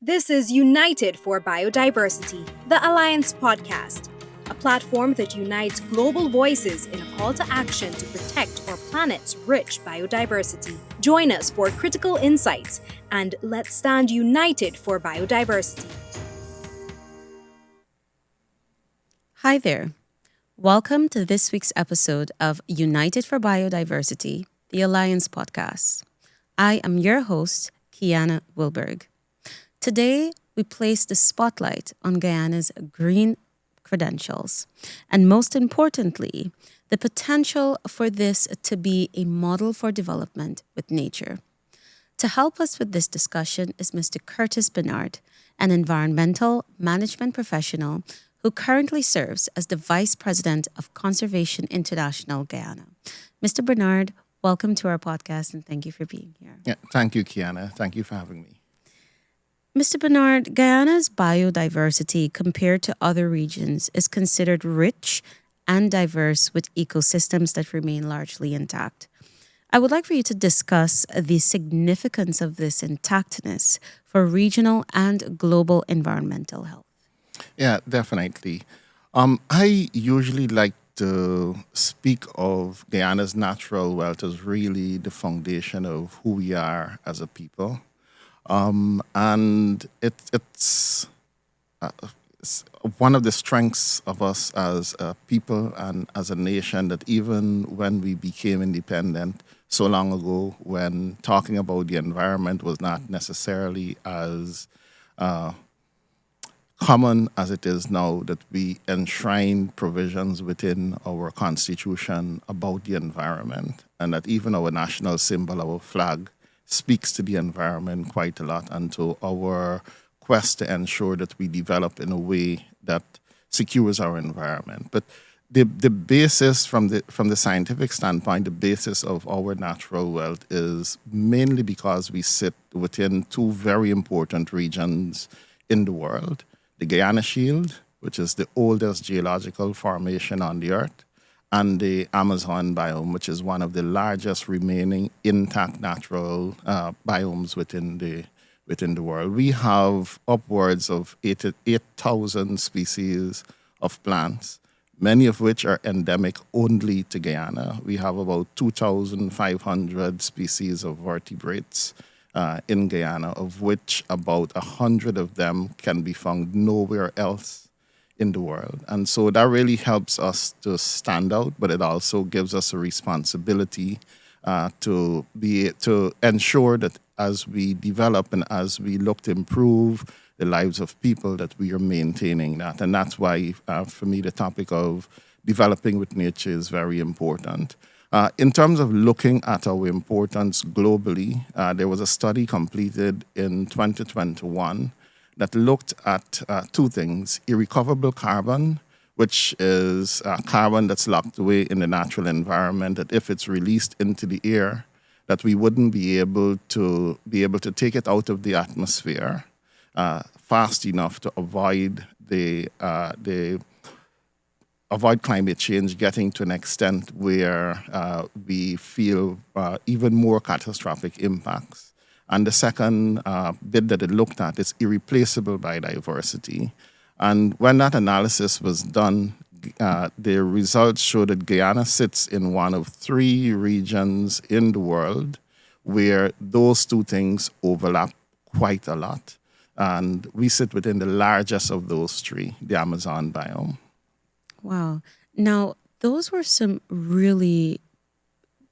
This is United for Biodiversity, the Alliance podcast, a platform that unites global voices in a call to action to protect our planet's rich biodiversity. Join us for critical insights and let's stand united for biodiversity. Hi there. Welcome to this week's episode of United for Biodiversity, the Alliance podcast. I am your host, Guyana Wilberg. Today, we place the spotlight on Guyana's green credentials, and most importantly, the potential for this to be a model for development with nature. To help us with this discussion is Mr. Curtis Bernard, an environmental management professional who currently serves as the Vice President of Conservation International Guyana. Mr. Bernard, welcome to our podcast and thank you for being here. Yeah, thank you, Kiana. Thank you for having me. Mr. Bernard, Guyana's biodiversity compared to other regions is considered rich and diverse with ecosystems that remain largely intact. I would like for you to discuss the significance of this intactness for regional and global environmental health. Yeah, definitely. I usually like to speak of Guyana's natural wealth as really the foundation of who we are as a people. It's one of the strengths of us as a people and as a nation that even when we became independent so long ago, when talking about the environment was not necessarily as common as it is now, that we enshrine provisions within our constitution about the environment, and that even our national symbol, our flag, speaks to the environment quite a lot and to our quest to ensure that we develop in a way that secures our environment. But the basis from the scientific standpoint, the basis of our natural wealth is mainly because we sit within two very important regions in the world. The Guyana Shield, which is the oldest geological formation on the earth, and the Amazon biome, which is one of the largest remaining intact natural biomes within the world. We have upwards of 8,000 species of plants, many of which are endemic only to Guyana. We have about 2,500 species of vertebrates in Guyana, of which about 100 of them can be found nowhere else in the world. And so that really helps us to stand out, but it also gives us a responsibility to ensure that as we develop and as we look to improve the lives of people, that we are maintaining that. And that's why, for me, the topic of developing with nature is very important. In terms of looking at our importance globally, there was a study completed in 2021 that looked at two things: irrecoverable carbon, which is carbon that's locked away in the natural environment, that if it's released into the air, that we wouldn't be able to take it out of the atmosphere fast enough to avoid avoid climate change getting to an extent where we feel even more catastrophic impacts. And the second bit that it looked at is irreplaceable biodiversity. And when that analysis was done, the results showed that Guyana sits in one of three regions in the world where those two things overlap quite a lot. And we sit within the largest of those three, the Amazon biome. Wow. Now, those were some really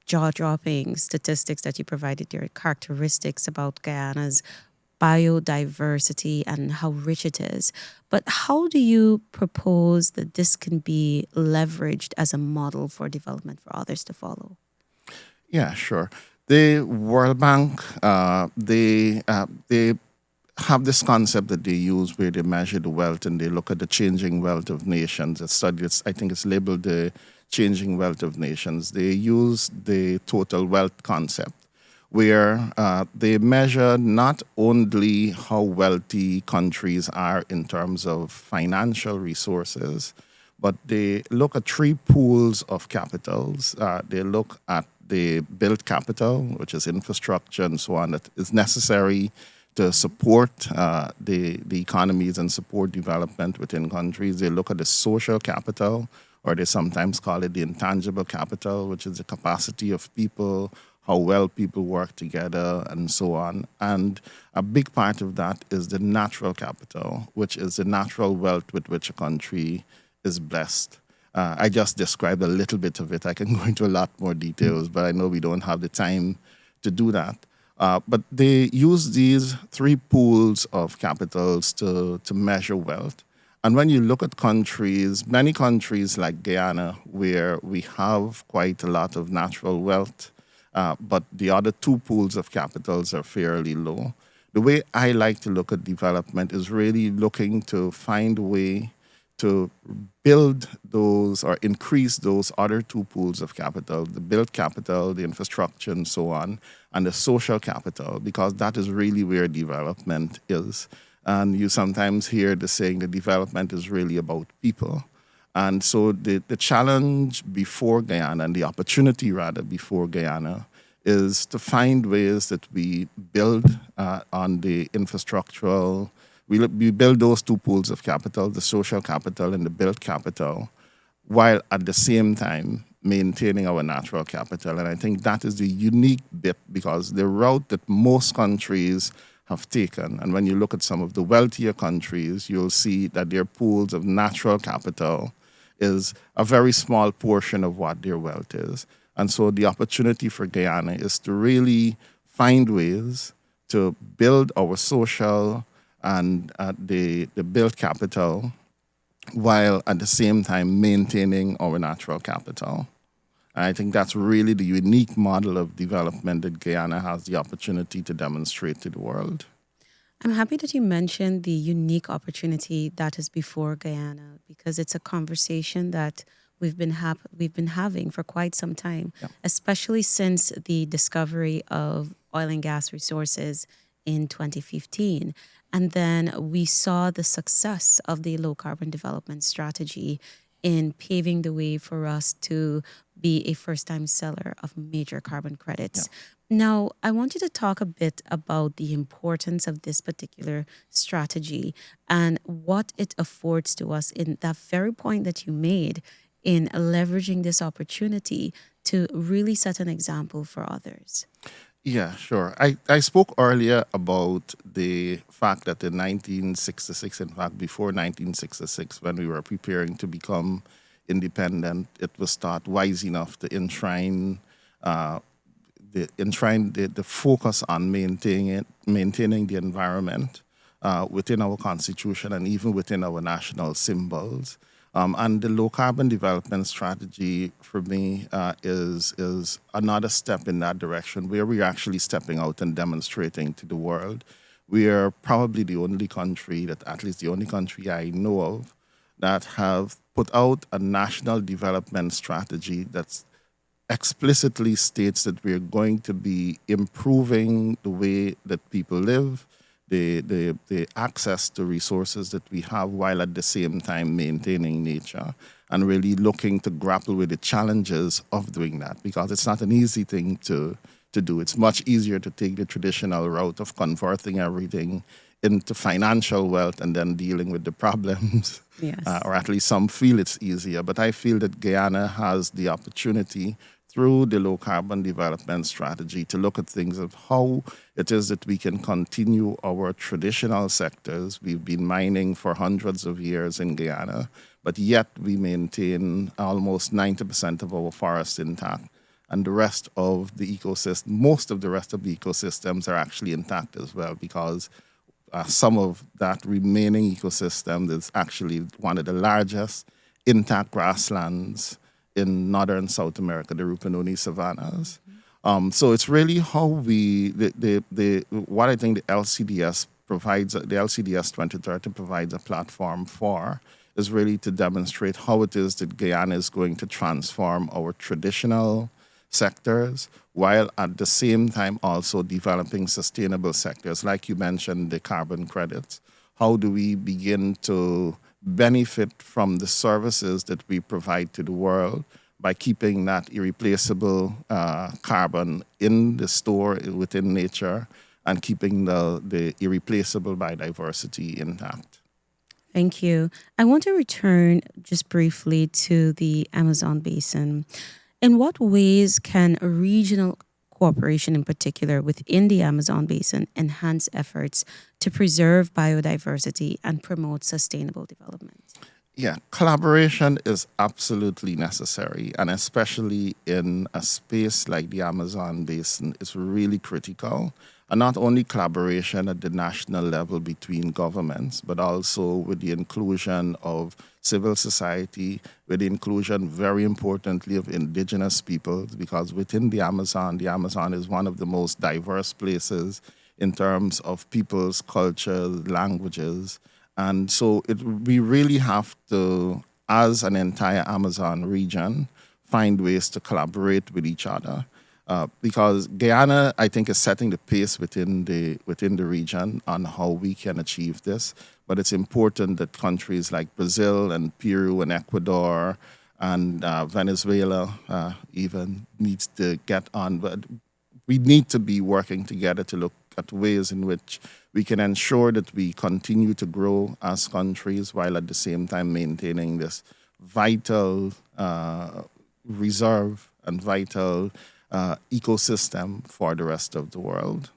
jaw-dropping statistics that you provided there, characteristics about Guyana's biodiversity and how rich it is. But how do you propose that this can be leveraged as a model for development for others to follow? Yeah, sure. The World Bank, they have this concept that they use where they measure the wealth and they look at the changing wealth of nations. A study, I think it's labeled the changing wealth of nations. They use the total wealth concept, where they measure not only how wealthy countries are in terms of financial resources, but they look at three pools of capitals. They look at the built capital, which is infrastructure and so on, that is necessary to support the economies and support development within countries. They look at the social capital, or they sometimes call it the intangible capital, which is the capacity of people, how well people work together, and so on. And a big part of that is the natural capital, which is the natural wealth with which a country is blessed. I just described a little bit of it. I can go into a lot more details, but I know we don't have the time to do that. But they use these three pools of capitals to measure wealth. And when you look at countries, many countries like Guyana, where we have quite a lot of natural wealth, but the other two pools of capitals are fairly low. The way I like to look at development is really looking to find a way to build those or increase those other two pools of capital, the built capital, the infrastructure, and so on, and the social capital, because that is really where development is. And you sometimes hear the saying that development is really about people. And so the challenge before Guyana, and the opportunity rather before Guyana, is to find ways that we build on the infrastructural. We build those two pools of capital, the social capital and the built capital, while at the same time maintaining our natural capital. And I think that is the unique bit, because the route that most countries have taken, and when you look at some of the wealthier countries, you'll see that their pools of natural capital is a very small portion of what their wealth is. And so the opportunity for Guyana is to really find ways to build our social and the built capital, while at the same time maintaining our natural capital. And I think that's really the unique model of development that Guyana has the opportunity to demonstrate to the world. I'm happy that you mentioned the unique opportunity that is before Guyana, because it's a conversation that we've been having for quite some time, especially since the discovery of oil and gas resources in 2015. And then we saw the success of the low carbon development strategy in paving the way for us to be a first time seller of major carbon credits. Now, I want you to talk a bit about the importance of this particular strategy and what it affords to us in that very point that you made in leveraging this opportunity to really set an example for others. Yeah, sure. I spoke earlier about the fact that in 1966, in fact, before 1966, when we were preparing to become independent, it was thought wise enough to enshrine the focus on maintaining the environment within our constitution and even within our national symbols. And the low carbon development strategy for me is another step in that direction, where we're actually stepping out and demonstrating to the world. We are probably the only country, at least the only country I know of, that have put out a national development strategy that's explicitly states that we're going to be improving the way that people live, the access to resources that we have, while at the same time maintaining nature, and really looking to grapple with the challenges of doing that, because it's not an easy thing to do. It's much easier to take the traditional route of converting everything into financial wealth and then dealing with the problems. Yes. Or at least some feel it's easier. But I feel that Guyana has the opportunity through the low carbon development strategy to look at things of how it is that we can continue our traditional sectors. We've been mining for hundreds of years in Guyana, but yet we maintain almost 90% of our forests intact. And the rest of the ecosystem, most of the rest of the ecosystems are actually intact as well, because some of that remaining ecosystem is actually one of the largest intact grasslands in northern South America, the Rupununi savannas. So it's really how what I think the LCDS provides, the LCDS 2030 provides a platform for, is really to demonstrate how it is that Guyana is going to transform our traditional sectors, while at the same time also developing sustainable sectors. Like you mentioned, the carbon credits. How do we begin to benefit from the services that we provide to the world by keeping that irreplaceable carbon in the store within nature, and keeping the irreplaceable biodiversity intact. Thank you. I want to return just briefly to the Amazon basin. In what ways can a regional cooperation, in particular within the Amazon basin, enhance efforts to preserve biodiversity and promote sustainable development? Yeah, collaboration is absolutely necessary, and especially in a space like the Amazon basin, it's really critical. And not only collaboration at the national level between governments, but also with the inclusion of civil society, with the inclusion, very importantly, of indigenous peoples, because within the Amazon is one of the most diverse places in terms of people's cultures, languages. And so we really have to, as an entire Amazon region, find ways to collaborate with each other. Because Guyana, I think, is setting the pace within the region on how we can achieve this. But it's important that countries like Brazil and Peru and Ecuador and Venezuela even needs to get on. But we need to be working together to look at ways in which we can ensure that we continue to grow as countries while at the same time maintaining this vital reserve and vital ecosystem for the rest of the world.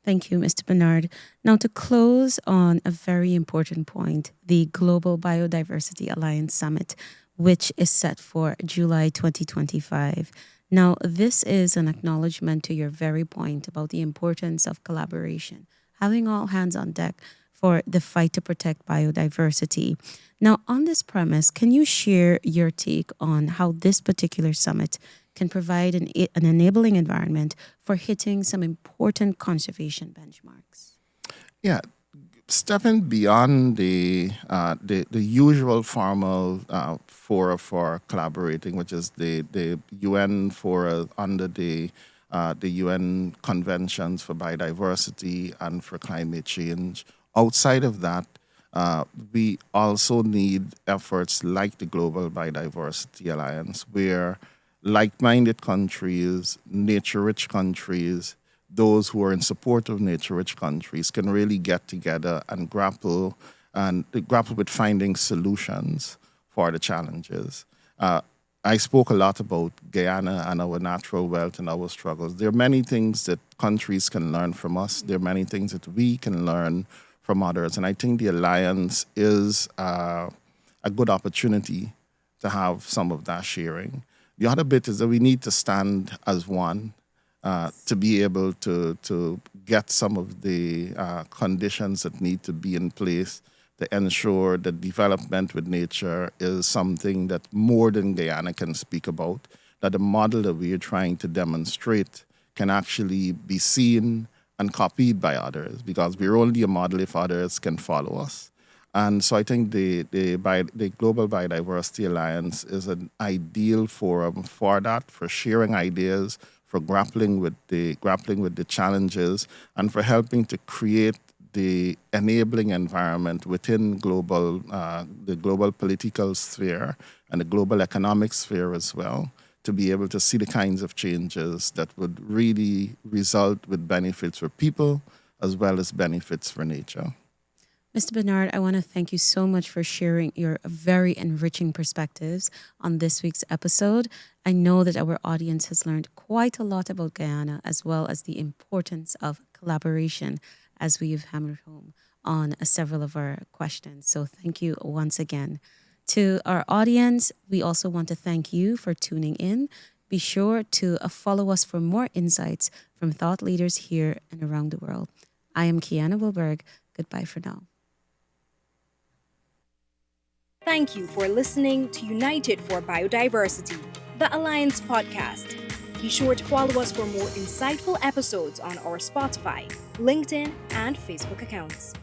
Thank you, Mr. Bernard. Now, to close on a very important point, the Global Biodiversity Alliance Summit, which is set for July 2025. Now, this is an acknowledgement to your very point about the importance of collaboration, having all hands on deck for the fight to protect biodiversity. Now, on this premise, can you share your take on how this particular summit can provide an enabling environment for hitting some important conservation benchmarks? Yeah, stepping beyond the usual formal fora for collaborating, which is the UN fora under the UN conventions for biodiversity and for climate change. Outside of that, we also need efforts like the Global Biodiversity Alliance, where like-minded countries, nature-rich countries, those who are in support of nature-rich countries can really get together and grapple with finding solutions for the challenges. I spoke a lot about Guyana and our natural wealth and our struggles. There are many things that countries can learn from us. There are many things that we can learn from others. And I think the Alliance is a good opportunity to have some of that sharing. The other bit is that we need to stand as one to be able to get some of the conditions that need to be in place to ensure that development with nature is something that more than Guyana can speak about, that the model that we are trying to demonstrate can actually be seen and copied by others, because we're only a model if others can follow us. And so I think the Global Biodiversity Alliance is an ideal forum for that, for sharing ideas, for grappling with the challenges, and for helping to create the enabling environment within the global political sphere and the global economic sphere as well, to be able to see the kinds of changes that would really result with benefits for people as well as benefits for nature. Mr. Bernard, I want to thank you so much for sharing your very enriching perspectives on this week's episode. I know that our audience has learned quite a lot about Guyana, as well as the importance of collaboration, as we've hammered home on several of our questions. So thank you once again. To our audience, we also want to thank you for tuning in. Be sure to follow us for more insights from thought leaders here and around the world. I am Kiana Wilberg. Goodbye for now. Thank you for listening to United for Biodiversity, the Alliance podcast. Be sure to follow us for more insightful episodes on our Spotify, LinkedIn, and Facebook accounts.